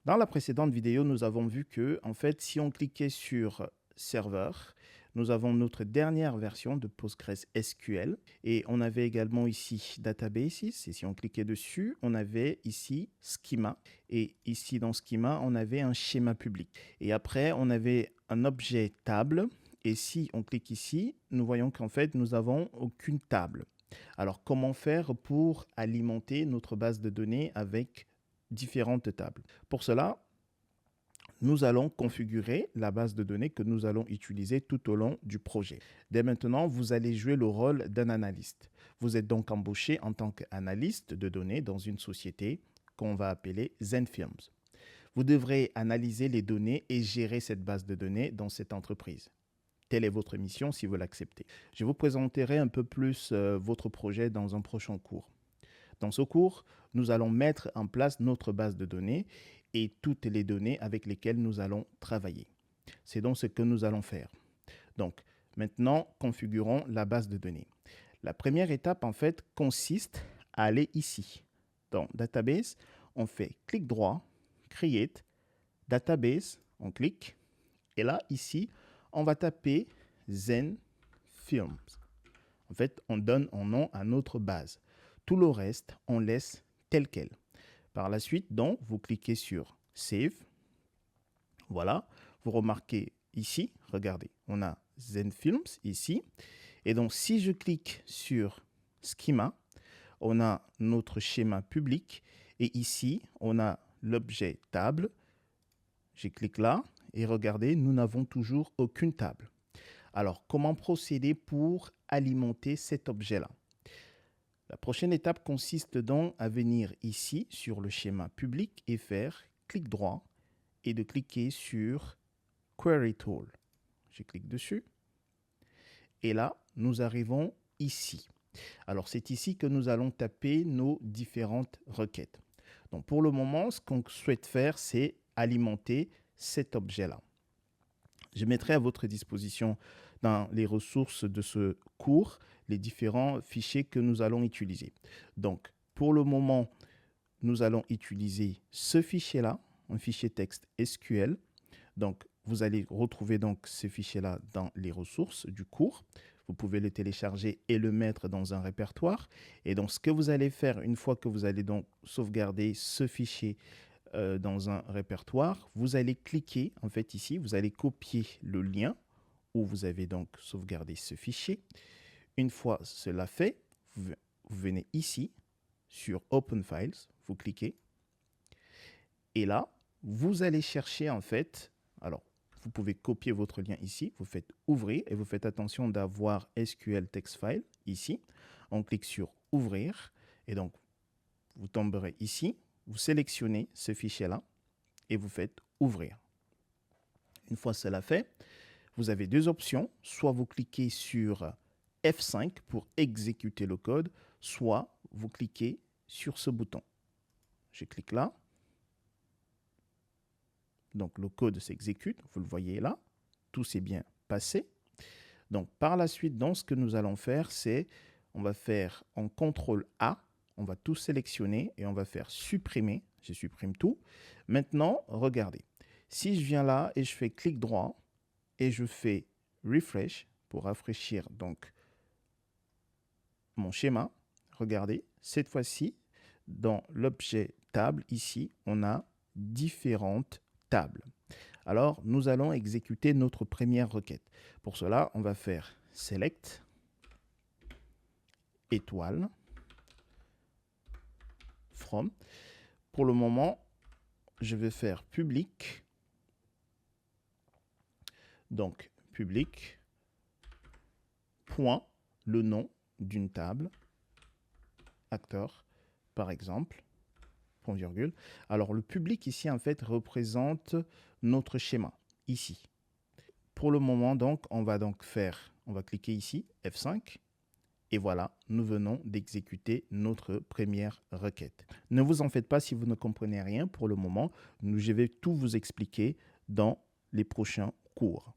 Dans la précédente vidéo, nous avons vu que, en fait, si on cliquait sur serveur, nous avons notre dernière version de PostgreSQL et on avait également ici Databases et si on cliquait dessus, on avait ici Schema et ici dans Schema, on avait un schéma public. Et après, on avait un objet table et si on clique ici, nous voyons qu'en fait, nous n'avons aucune table. Alors, comment faire pour alimenter notre base de données avec différentes tables? Pour cela, nous allons configurer la base de données que nous allons utiliser tout au long du projet. Dès maintenant, vous allez jouer le rôle d'un analyste. Vous êtes donc embauché en tant qu'analyste de données dans une société qu'on va appeler Zenfilms. Vous devrez analyser les données et gérer cette base de données dans cette entreprise. Telle est votre mission si vous l'acceptez. Je vous présenterai un peu plus votre projet dans un prochain cours. Dans ce cours, nous allons mettre en place notre base de données et toutes les données avec lesquelles nous allons travailler. C'est donc ce que nous allons faire. Donc, maintenant, configurons la base de données. La première étape, en fait, consiste à aller ici. Dans Database, on fait clic droit, Create, Database, on clique. Et là, ici, on va taper Zen Films. En fait, on donne un nom à notre base. Tout le reste, on laisse tel quel. Par la suite, donc, vous cliquez sur Save. Voilà. Vous remarquez ici, regardez, on a Zenfilms ici. Et donc, si je clique sur Schema, on a notre schéma public. Et ici, on a l'objet table. Je clique là et regardez, nous n'avons toujours aucune table. Alors, comment procéder pour alimenter cet objet-là? La prochaine étape consiste donc à venir ici sur le schéma public et faire clic droit et de cliquer sur Query Tool. Je clique dessus et là, nous arrivons ici. Alors, c'est ici que nous allons taper nos différentes requêtes. Donc, pour le moment, ce qu'on souhaite faire, c'est alimenter cet objet-là. Je mettrai à votre disposition dans les ressources de ce cours les différents fichiers que nous allons utiliser. Donc, pour le moment, nous allons utiliser ce fichier-là, un fichier texte SQL. Donc, vous allez retrouver donc ce fichier-là dans les ressources du cours. Vous pouvez le télécharger et le mettre dans un répertoire. Et donc, ce que vous allez faire une fois que vous allez donc sauvegarder ce fichier dans un répertoire, vous allez cliquer, en fait ici, vous allez copier le lien où vous avez donc sauvegardé ce fichier. Une fois cela fait, vous venez ici sur Open Files, vous cliquez et là, vous allez chercher en fait, alors vous pouvez copier votre lien ici, vous faites ouvrir et vous faites attention d'avoir SQL Text File ici. On clique sur ouvrir et donc vous tomberez ici. Vous sélectionnez ce fichier-là et vous faites ouvrir. Une fois cela fait, vous avez deux options. Soit vous cliquez sur F5 pour exécuter le code, soit vous cliquez sur ce bouton. Je clique là. Donc le code s'exécute, vous le voyez là. Tout s'est bien passé. Donc par la suite, donc, ce que nous allons faire, c'est on va faire en CTRL A. On va tout sélectionner et on va faire supprimer. Je supprime tout. Maintenant, regardez. Si je viens là et je fais clic droit et je fais refresh pour rafraîchir donc mon schéma, regardez, cette fois-ci, dans l'objet table, ici, on a différentes tables. Alors, nous allons exécuter notre première requête. Pour cela, on va faire select étoile from. Pour le moment, je vais faire public. Donc, public, point, le nom d'une table, acteur, par exemple, point virgule. Alors, le public ici, en fait, représente notre schéma, ici. Pour le moment, donc, on va cliquer ici, F5, et voilà, nous venons d'exécuter notre première requête. Ne vous en faites pas si vous ne comprenez rien pour le moment. Je vais tout vous expliquer dans les prochains cours.